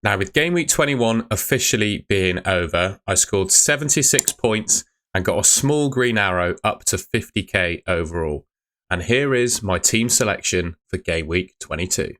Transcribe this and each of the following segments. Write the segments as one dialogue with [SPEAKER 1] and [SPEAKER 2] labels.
[SPEAKER 1] Now, with Game Week 21 officially being over, I scored 76 points and got a small green arrow up to 50k overall. And here is my team selection for Game Week 22.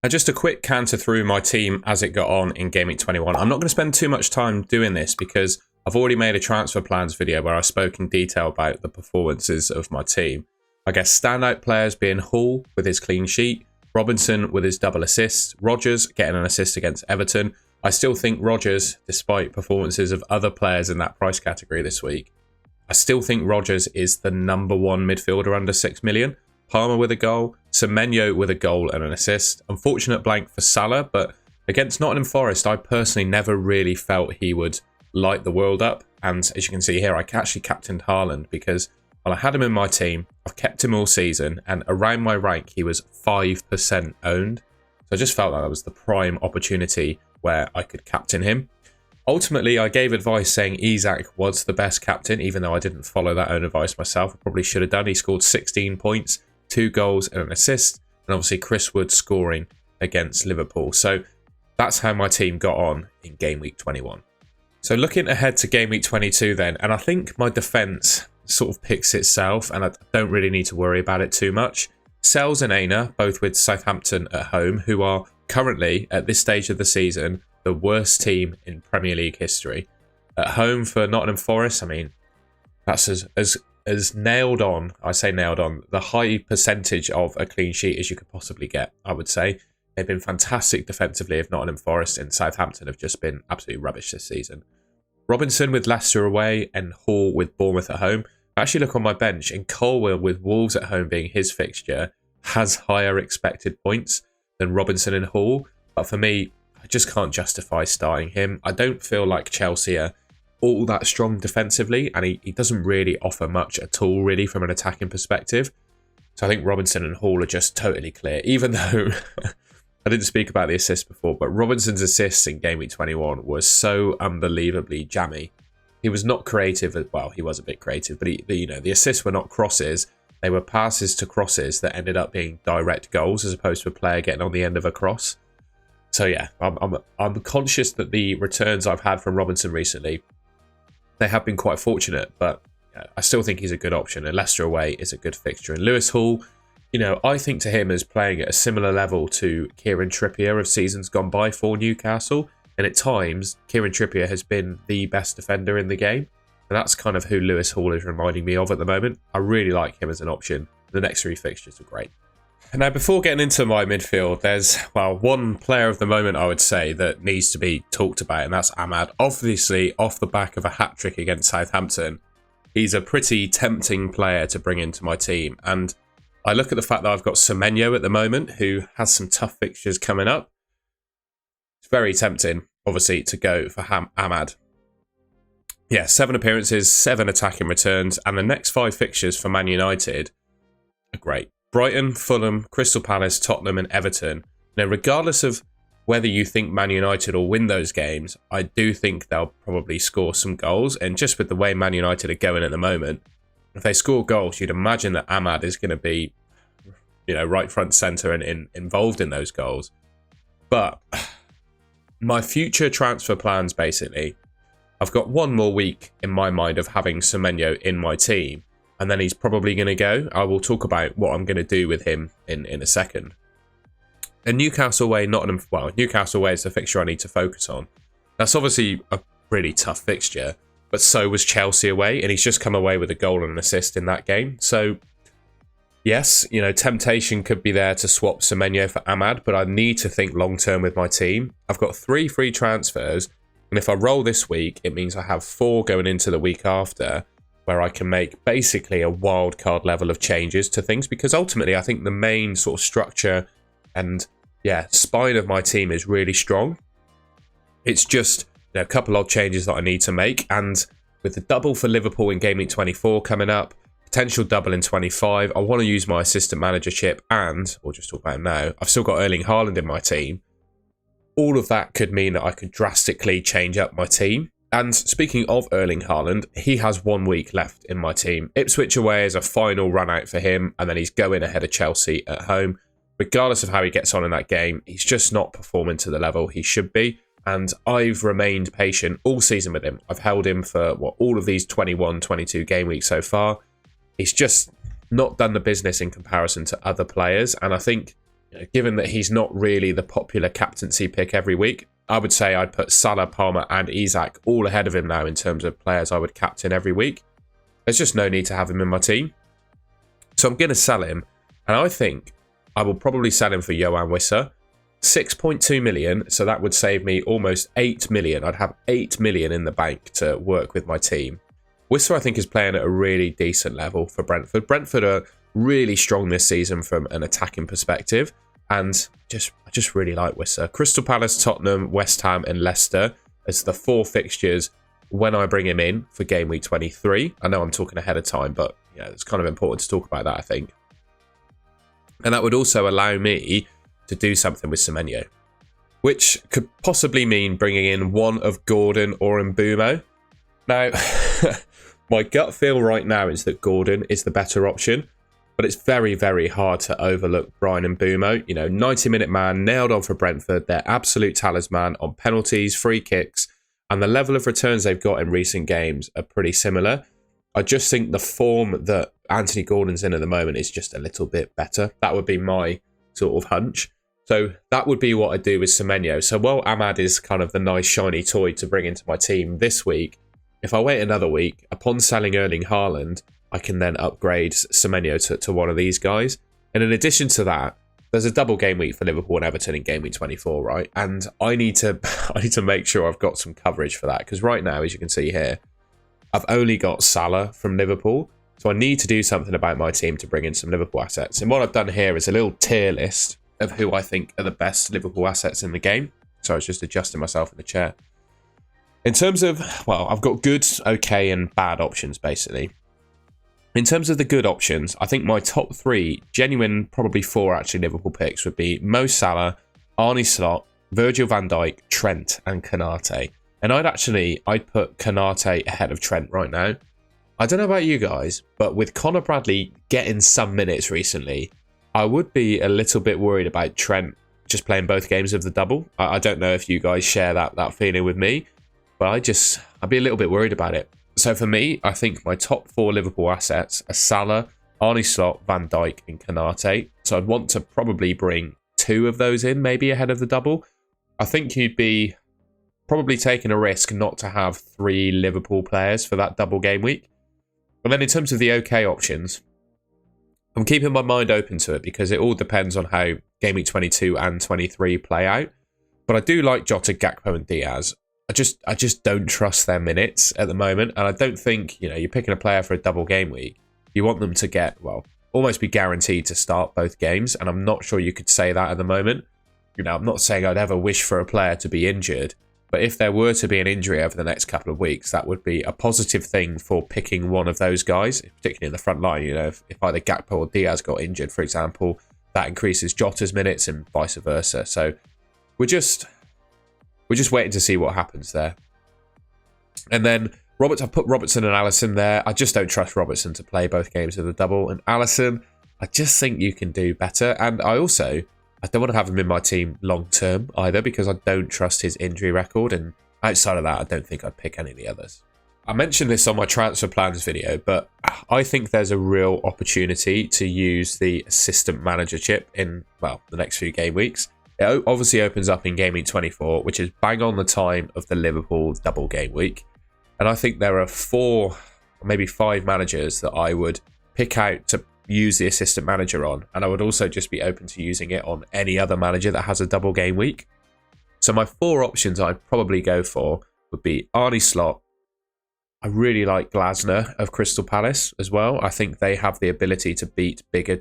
[SPEAKER 1] Now, just a quick canter through my team as it got on in Game Week 21. I'm not going to spend too much time doing this because I've already made a transfer plans video where I spoke in detail about the performances of my team. I guess standout players being Hall with his clean sheet, Robinson with his double assists, Rodgers getting an assist against Everton. I still think Rodgers, despite performances of other players in that price category this week, I still think Rodgers is the #1 midfielder under 6 million. Palmer with a goal, Semenyo with a goal and an assist. Unfortunate blank for Salah, but against Nottingham Forest, I personally never really felt he would light the world up. And as you can see here, I actually captained Haaland because, well, I had him in my team. I've kept him all season, and around my rank, he was 5% owned. So I just felt like that was the prime opportunity where I could captain him. Ultimately, I gave advice saying Isak was the best captain, even though I didn't follow that own advice myself. I probably should have done. He scored 16 points, 2 goals and an assist, and obviously Chris Wood scoring against Liverpool. So that's how my team got on in Game Week 21. So looking ahead to Game Week 22 then, and I think my defence sort of picks itself and I don't really need to worry about it too much. Sells and Aina, both with Southampton at home, who are currently, at this stage of the season, the worst team in Premier League history. At home for Nottingham Forest, I mean, that's as nailed on, I say nailed on, the high percentage of a clean sheet as you could possibly get, I would say. They've been fantastic defensively if Nottingham Forest and Southampton have just been absolutely rubbish this season. Robinson with Leicester away and Hall with Bournemouth at home. I actually look on my bench and Colwell with Wolves at home being his fixture has higher expected points than Robinson and Hall. But for me, I just can't justify starting him. I don't feel like Chelsea are all that strong defensively, and he doesn't really offer much at all really from an attacking perspective. So I think Robinson and Hall are just totally clear, even though I didn't speak about the assists before, but Robinson's assists in Game Week 21 was so unbelievably jammy. He was not creative. Well, he was a bit creative, but the assists were not crosses. They were passes to crosses that ended up being direct goals as opposed to a player getting on the end of a cross. So yeah, I'm conscious that the returns I've had from Robinson recently, they have been quite fortunate, but I still think he's a good option. And Leicester away is a good fixture. And Lewis Hall, I think to him as playing at a similar level to Kieran Trippier of seasons gone by for Newcastle. And at times, Kieran Trippier has been the best defender in the game. And that's kind of who Lewis Hall is reminding me of at the moment. I really like him as an option. The next 3 fixtures are great. And now, before getting into my midfield, there's, one player of the moment, I would say, that needs to be talked about, and that's Ahmad. Obviously, off the back of a hat-trick against Southampton, he's a pretty tempting player to bring into my team. And I look at the fact that I've got Semenyo at the moment, who has some tough fixtures coming up. It's very tempting, obviously, to go for Ahmad. Yeah, 7 appearances, 7 attacking returns, and the next 5 fixtures for Man United are great. Brighton, Fulham, Crystal Palace, Tottenham and Everton. Now, regardless of whether you think Man United will win those games, I do think they'll probably score some goals. And just with the way Man United are going at the moment, if they score goals, you'd imagine that Ahmad is going to be, right front centre and involved in those goals. But my future transfer plans, basically, I've got 1 more week in my mind of having Semenyo in my team. And then he's probably going to go. I will talk about what I'm going to do with him in a second. And Newcastle away, Newcastle away is the fixture I need to focus on. That's obviously a really tough fixture, but so was Chelsea away, and he's just come away with a goal and an assist in that game. So, yes, temptation could be there to swap Semenyo for Ahmad, but I need to think long-term with my team. I've got 3 free transfers, and if I roll this week, it means I have 4 going into the week after, where I can make basically a wild card level of changes to things, because ultimately I think the main sort of structure and spine of my team is really strong. It's just a couple odd changes that I need to make, and with the double for Liverpool in Game Week 24 coming up, potential double in 25, I want to use my assistant managership, and we'll just talk about him now, I've still got Erling Haaland in my team. All of that could mean that I could drastically change up my team. And speaking of Erling Haaland, he has 1 week left in my team. Ipswich away is a final run out for him, and then he's going ahead of Chelsea at home. Regardless of how he gets on in that game, he's just not performing to the level he should be. And I've remained patient all season with him. I've held him for all of these 21, 22 game weeks so far. He's just not done the business in comparison to other players. And I think, given that he's not really the popular captaincy pick every week, I would say I'd put Salah, Palmer and Isak all ahead of him now in terms of players I would captain every week. There's just no need to have him in my team. So I'm going to sell him. And I think I will probably sell him for Yoane Wissa. 6.2 million. So that would save me almost 8 million. I'd have 8 million in the bank to work with my team. Wissa, I think, is playing at a really decent level for Brentford. Brentford are really strong this season from an attacking perspective. And I just really like Wissa. Crystal Palace, Tottenham, West Ham and Leicester as the 4 fixtures when I bring him in for game week 23. I know I'm talking ahead of time, but it's kind of important to talk about that, I think. And that would also allow me to do something with Semenyo, which could possibly mean bringing in one of Gordon or Mbeumo. Now, my gut feel right now is that Gordon is the better option. But it's very, very hard to overlook Brian Mbeumo. 90-minute man, nailed on for Brentford. Their absolute talisman on penalties, free kicks, and the level of returns they've got in recent games are pretty similar. I just think the form that Anthony Gordon's in at the moment is just a little bit better. That would be my sort of hunch. So that would be what I do with Semenyo. So while Ahmad is kind of the nice shiny toy to bring into my team this week, if I wait another week, upon selling Erling Haaland, I can then upgrade Semenyo to one of these guys. And in addition to that, there's a double game week for Liverpool and Everton in game week 24, right? And I need to make sure I've got some coverage for that. Because right now, as you can see here, I've only got Salah from Liverpool. So I need to do something about my team to bring in some Liverpool assets. And what I've done here is a little tier list of who I think are the best Liverpool assets in the game. So I was just adjusting myself in the chair. In terms of, I've got good, okay, and bad options, basically. In terms of the good options, I think my top 3, genuine, probably 4 actually Liverpool picks would be Mo Salah, Arne Slot, Virgil van Dijk, Trent and Konate. And I'd put Konate ahead of Trent right now. I don't know about you guys, but with Conor Bradley getting some minutes recently, I would be a little bit worried about Trent just playing both games of the double. I don't know if you guys share that feeling with me, but I'd be a little bit worried about it. So for me, I think my top 4 Liverpool assets are Salah, Arne Slot, Van Dijk and Konate. So I'd want to probably bring 2 of those in, maybe ahead of the double. I think you'd be probably taking a risk not to have 3 Liverpool players for that double game week. And then in terms of the okay options, I'm keeping my mind open to it because it all depends on how game week 22 and 23 play out. But I do like Jota, Gakpo and Diaz. I just don't trust their minutes at the moment. And I don't think, you're picking a player for a double game week. You want them to get, almost be guaranteed to start both games. And I'm not sure you could say that at the moment. I'm not saying I'd ever wish for a player to be injured. But if there were to be an injury over the next couple of weeks, that would be a positive thing for picking one of those guys, particularly in the front line. If either Gakpo or Diaz got injured, for example, that increases Jota's minutes and vice versa. So we're just waiting to see what happens there. And then I've put Robertson and Alisson there. I just don't trust Robertson to play both games of the double. And Alisson, I just think you can do better. And I don't want to have him in my team long term either because I don't trust his injury record. And outside of that, I don't think I'd pick any of the others. I mentioned this on my transfer plans video, but I think there's a real opportunity to use the assistant manager chip in, the next few game weeks. It obviously opens up in game week 24, which is bang on the time of the Liverpool double game week. And I think there are 4, maybe 5 managers that I would pick out to use the assistant manager on. And I would also just be open to using it on any other manager that has a double game week. So my 4 options I'd probably go for would be Arne Slot. I really like Glasner of Crystal Palace as well. I think they have the ability to beat bigger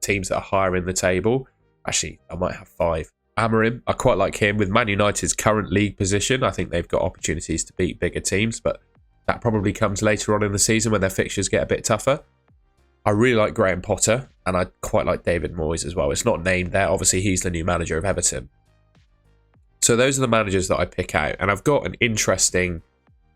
[SPEAKER 1] teams that are higher in the table. Actually, I might have 5. Amorim, I quite like him. With Man United's current league position, I think they've got opportunities to beat bigger teams, but that probably comes later on in the season when their fixtures get a bit tougher. I really like Graham Potter, and I quite like David Moyes as well. It's not named there. Obviously, he's the new manager of Everton. So those are the managers that I pick out, and I've got an interesting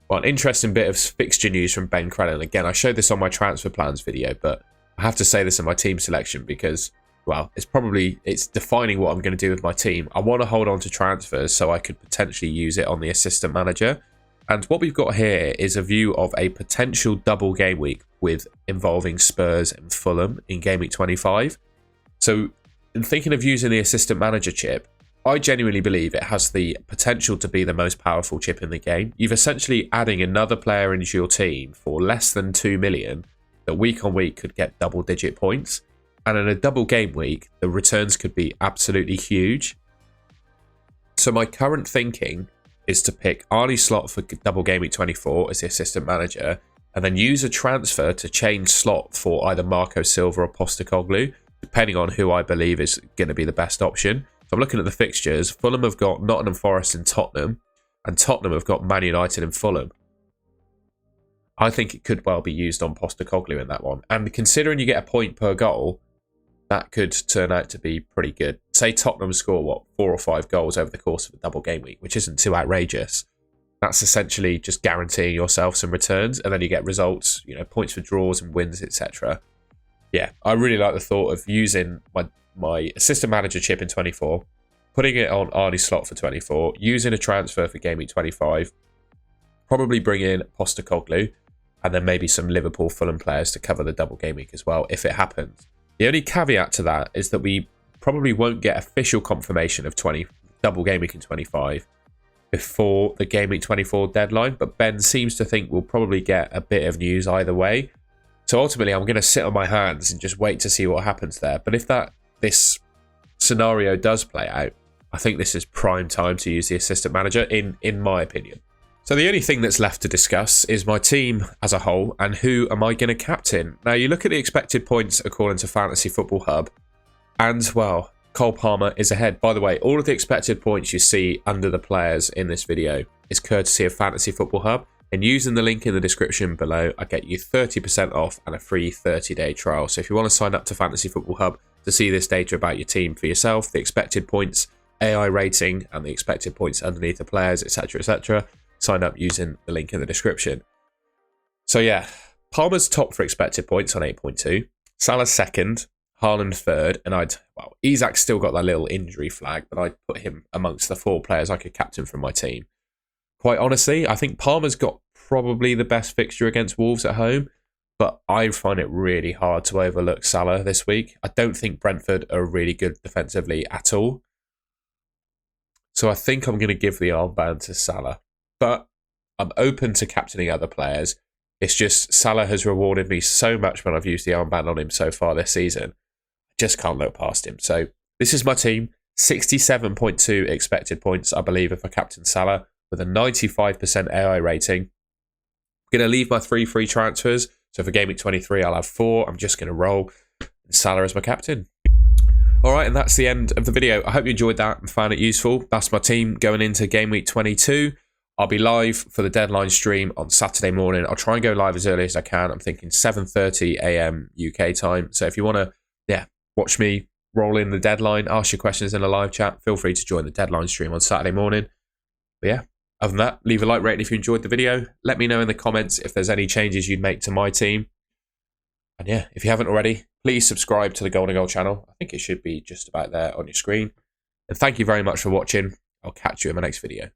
[SPEAKER 1] Well, an interesting bit of fixture news from Ben Crellin. Again, I showed this on my transfer plans video, but I have to say this in my team selection because, well, it's defining what I'm going to do with my team. I want to hold on to transfers so I could potentially use it on the assistant manager. And what we've got here is a view of a potential double game week involving Spurs and Fulham in Game Week 25. So in thinking of using the assistant manager chip, I genuinely believe it has the potential to be the most powerful chip in the game. You've essentially adding another player into your team for less than 2 million that week on week could get double-digit points. And in a double game week, the returns could be absolutely huge. So my current thinking is to pick Arnie Slot for double game week 24 as the assistant manager, and then use a transfer to change Slot for either Marco Silva or Postecoglou, depending on who I believe is going to be the best option. So I'm looking at the fixtures. Fulham have got Nottingham Forest and Tottenham have got Man United and Fulham. I think it could well be used on Postecoglou in that one. And considering you get a point per goal, that could turn out to be pretty good. Say Tottenham score, 4 or 5 goals over the course of a double game week, which isn't too outrageous. That's essentially just guaranteeing yourself some returns, and then you get results, points for draws and wins, etc. Yeah, I really like the thought of using my assistant manager chip in 24, putting it on Arnie Slot for 24, using a transfer for Game Week 25, probably bring in Postecoglou, and then maybe some Liverpool Fulham players to cover the double game week as well, if it happens. The only caveat to that is that we probably won't get official confirmation of double game week in 25 before the Game Week 24 deadline, but Ben seems to think we'll probably get a bit of news either way. So ultimately, I'm going to sit on my hands and just wait to see what happens there. But if this scenario does play out, I think this is prime time to use the assistant manager, in my opinion. So the only thing that's left to discuss is my team as a whole and who am I going to captain. Now, you look at the expected points according to Fantasy Football Hub, and, well, Cole Palmer is ahead. By the way, all of the expected points you see under the players in this video is courtesy of Fantasy Football Hub. And using the link in the description below, I get you 30% off and a free 30-day trial. So if you want to sign up to Fantasy Football Hub to see this data about your team for yourself, the expected points, AI rating, and the expected points underneath the players, etc., sign up using the link in the description. So yeah, Palmer's top for expected points on 8.2. Salah's second, Haaland third, and Isak's still got that little injury flag, but I'd put him amongst the 4 players I could captain from my team. Quite honestly, I think Palmer's got probably the best fixture against Wolves at home, but I find it really hard to overlook Salah this week. I don't think Brentford are really good defensively at all. So I think I'm going to give the armband to Salah. But I'm open to captaining other players. It's just Salah has rewarded me so much when I've used the armband on him so far this season. I just can't look past him. So this is my team. 67.2 expected points, I believe, if I captain Salah, with a 95% AI rating. I'm going to leave my 3 free transfers. So for Game Week 23, I'll have 4. I'm just going to roll Salah as my captain. All right, and that's the end of the video. I hope you enjoyed that and found it useful. That's my team going into Game Week 22. I'll be live for the deadline stream on Saturday morning. I'll try and go live as early as I can. I'm thinking 7:30 a.m. UK time. So if you want to, watch me roll in the deadline, ask your questions in a live chat, feel free to join the deadline stream on Saturday morning. But yeah, other than that, leave a like rating if you enjoyed the video. Let me know in the comments if there's any changes you'd make to my team. And yeah, if you haven't already, please subscribe to the Golden Goal channel. I think it should be just about there on your screen. And thank you very much for watching. I'll catch you in my next video.